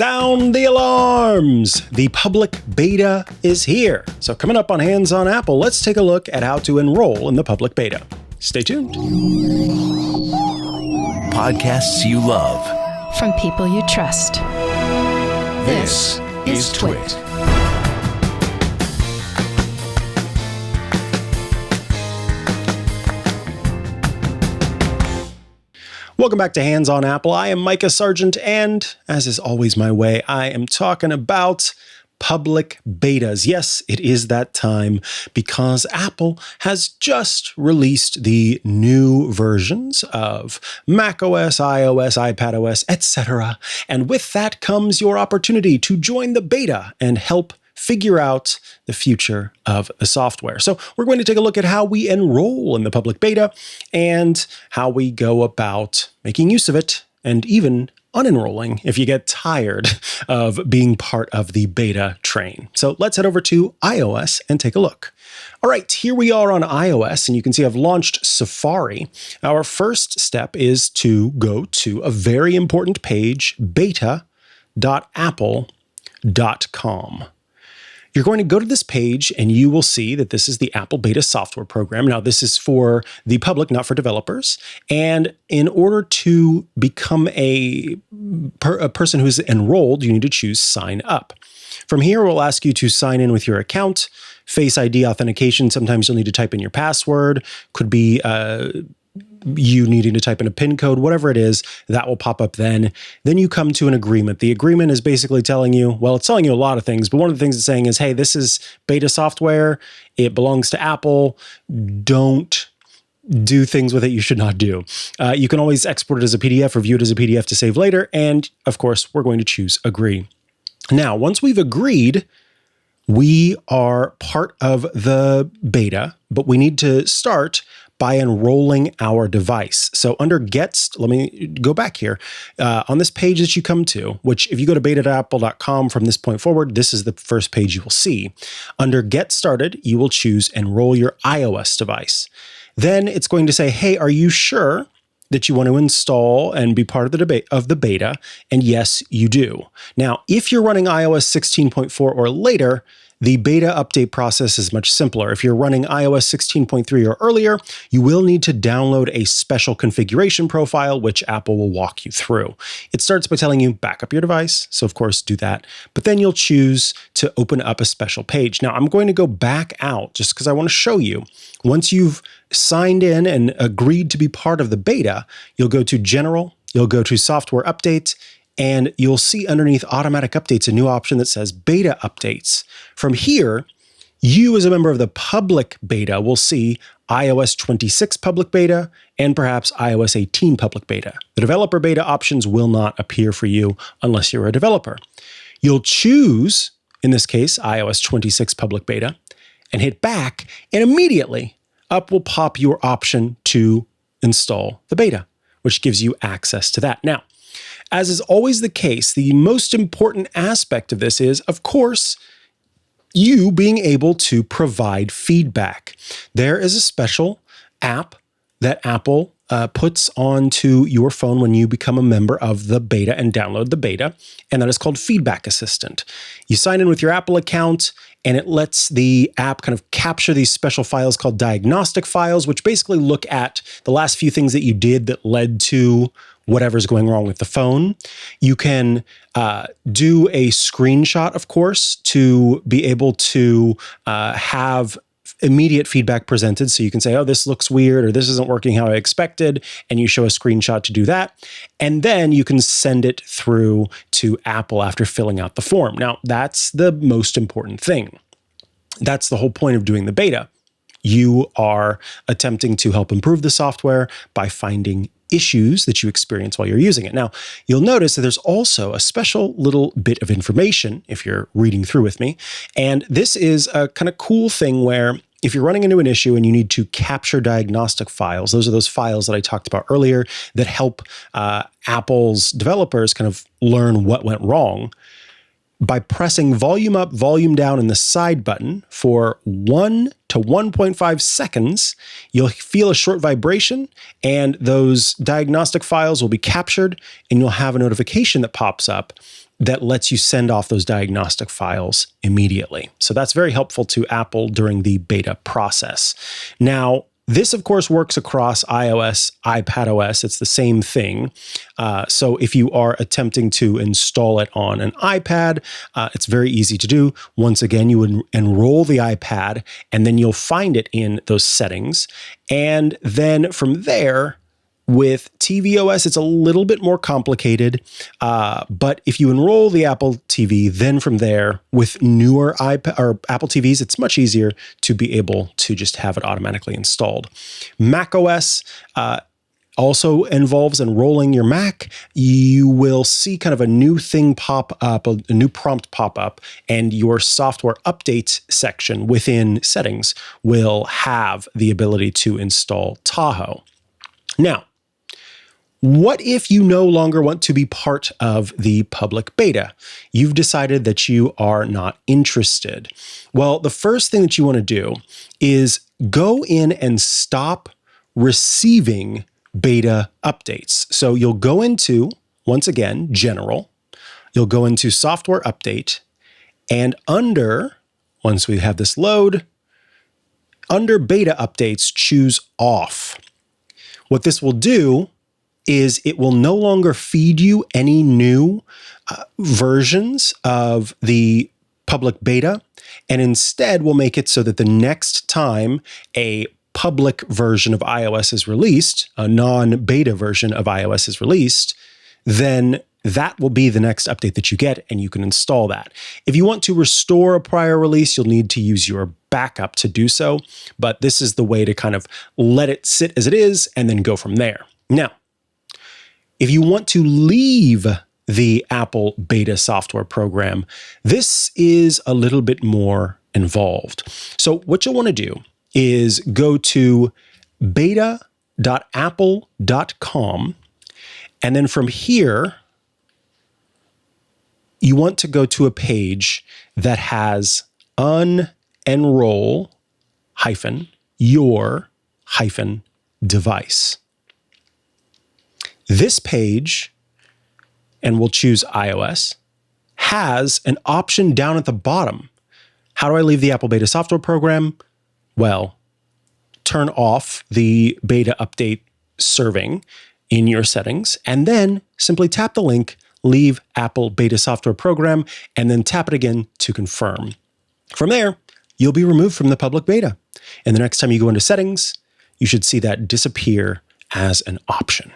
Sound the alarms! The public beta is here. So coming up on Hands on Apple, let's take a look at how to enroll in the public beta. Stay tuned. Podcasts you love. From people you trust. This is Twit. Welcome back to Hands on Apple. I am Micah Sargent, and as is always my way, I am talking about public betas. Yes, it is that time because Apple has just released the new versions of macOS, iOS, iPadOS, etc. And with that comes your opportunity to join the beta and help figure out the future of the software. So we're going to take a look at how we enroll in the public beta and how we go about making use of it and even unenrolling if you get tired of being part of the beta train. So let's head over to iOS and take a look. All right, here we are on iOS, and you can see I've launched Safari. Our first step is to go to a very important page, beta.apple.com. You're going to go to this page and you will see that this is the Apple Beta software program. Now, this is for the public, not for developers. And in order to become a person who's enrolled, you need to choose Sign Up. From here, we'll ask you to sign in with your account, Face ID authentication. Sometimes you'll need to type in your password. Could be you needing to type in a PIN code, whatever it is, that will pop up then. Then you come to an agreement. The agreement is basically telling you, well, it's telling you a lot of things, but one of the things it's saying is, hey, this is beta software. It belongs to Apple. Don't do things with it you should not do. You can always export it as a PDF or view it as a PDF to save later. And of course, we're going to choose agree. Now, once we've agreed, we are part of the beta, but we need to start by enrolling our device. So under let me go back here. On this page that you come to, which if you go to beta.apple.com from this point forward, this is the first page you will see. Under Get Started, you will choose Enroll Your iOS device. Then it's going to say, hey, are you sure that you want to install and be part of the beta? And yes, you do. Now, if you're running iOS 16.4 or later, the beta update process is much simpler. If you're running iOS 16.3 or earlier, you will need to download a special configuration profile, which Apple will walk you through. It starts by telling you back up your device. So of course, do that. But then you'll choose to open up a special page. Now I'm going to go back out just because I want to show you. Once you've signed in and agreed to be part of the beta, you'll go to General, you'll go to Software Update, and you'll see underneath Automatic Updates a new option that says Beta Updates. From here, you as a member of the public beta will see iOS 26 public beta and perhaps iOS 18 public beta. The developer beta options will not appear for you unless you're a developer. You'll choose, in this case, iOS 26 public beta and hit back, and immediately up will pop your option to install the beta, which gives you access to that. Now, as is always the case, the most important aspect of this is, of course, you being able to provide feedback. There is a special app that Apple puts onto your phone when you become a member of the beta and download the beta, and that is called Feedback Assistant. You sign in with your Apple account, and it lets the app kind of capture these special files called diagnostic files, which basically look at the last few things that you did that led to whatever's going wrong with the phone. You can do a screenshot, of course, to be able to have immediate feedback presented. So you can say, oh, this looks weird, or this isn't working how I expected. And you show a screenshot to do that. And then you can send it through to Apple after filling out the form. Now, that's the most important thing. That's the whole point of doing the beta. You are attempting to help improve the software by finding issues that you experience while you're using it. Now, you'll notice that there's also a special little bit of information if you're reading through with me. And this is a kind of cool thing where if you're running into an issue and you need to capture diagnostic files, those are those files that I talked about earlier that help Apple's developers kind of learn what went wrong. By pressing volume up, volume down in the side button for 1 to 1.5 seconds, you'll feel a short vibration and those diagnostic files will be captured and you'll have a notification that pops up that lets you send off those diagnostic files immediately. So that's very helpful to Apple during the beta process. Now, this, of course, works across iOS, iPadOS. It's the same thing. So if you are attempting to install it on an iPad, it's very easy to do. Once again, you would enroll the iPad, and then you'll find it in those settings. And then from there, with tvOS, it's a little bit more complicated, but if you enroll the Apple TV, then from there, with newer iPad or Apple TVs, it's much easier to be able to just have it automatically installed. macOS also involves enrolling your Mac. You will see kind of a new thing pop up, a new prompt pop up, and your software updates section within settings will have the ability to install Tahoe. Now, what if you no longer want to be part of the public beta? You've decided that you are not interested. Well, the first thing that you want to do is go in and stop receiving beta updates. So you'll go into, once again, General. You'll go into Software Update, and once we have this load, under Beta Updates, choose Off. What this will do is it will no longer feed you any new versions of the public beta, and instead will make it so that the next time a public version of iOS is released, a non-beta version of iOS is released, then that will be the next update that you get, and you can install that. If you want to restore a prior release, you'll need to use your backup to do so, but this is the way to kind of let it sit as it is and then go from there. Now, if you want to leave the Apple beta software program, this is a little bit more involved. So what you'll want to do is go to beta.apple.com, and then from here, you want to go to a page that has unenroll-your-device. This page, and we'll choose iOS, has an option down at the bottom. How do I leave the Apple beta software program? Well, turn off the beta update serving in your settings, and then simply tap the link, leave Apple beta software program, and then tap it again to confirm. From there, you'll be removed from the public beta. And the next time you go into settings, you should see that disappear as an option.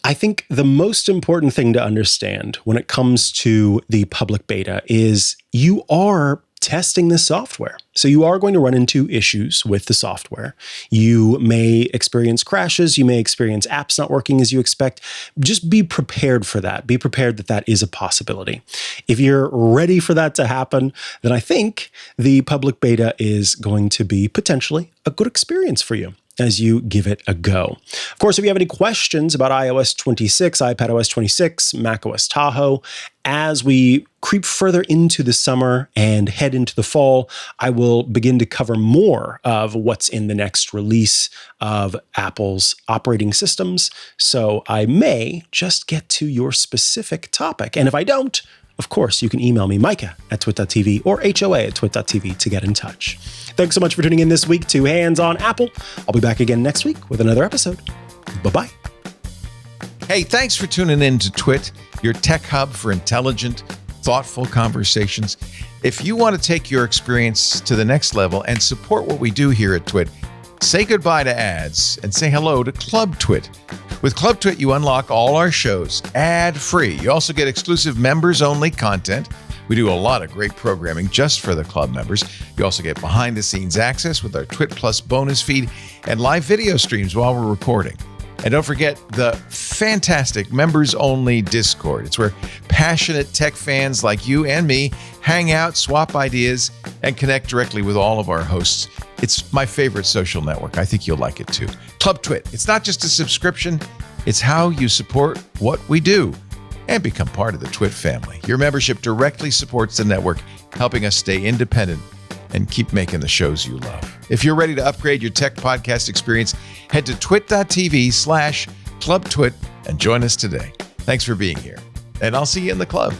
I think the most important thing to understand when it comes to the public beta is you are testing this software. So you are going to run into issues with the software. You may experience crashes. You may experience apps not working as you expect. Just be prepared for that. Be prepared that that is a possibility. If you're ready for that to happen, then I think the public beta is going to be potentially a good experience for you as you give it a go. Of course, if you have any questions about iOS 26, iPadOS 26, macOS Tahoe, as we creep further into the summer and head into the fall, I will begin to cover more of what's in the next release of Apple's operating systems. So I may just get to your specific topic. And if I don't, of course, you can email me, Micah@twit.tv or HOA@twit.tv to get in touch. Thanks so much for tuning in this week to Hands on Apple. I'll be back again next week with another episode. Bye-bye. Hey, thanks for tuning in to Twit, your tech hub for intelligent, thoughtful conversations. If you want to take your experience to the next level and support what we do here at Twit, say goodbye to ads and say hello to Club Twit. With Club Twit, you unlock all our shows ad-free. You also get exclusive members-only content. We do a lot of great programming just for the club members. You also get behind-the-scenes access with our Twit Plus bonus feed and live video streams while we're recording. And don't forget the fantastic members-only Discord. It's where passionate tech fans like you and me hang out, swap ideas, and connect directly with all of our hosts. It's my favorite social network. I think you'll like it too. Club Twit. It's not just a subscription. It's how you support what we do and become part of the Twit family. Your membership directly supports the network, helping us stay independent and keep making the shows you love. If you're ready to upgrade your tech podcast experience, head to twit.tv/clubtwit and join us today. Thanks for being here, and I'll see you in the club.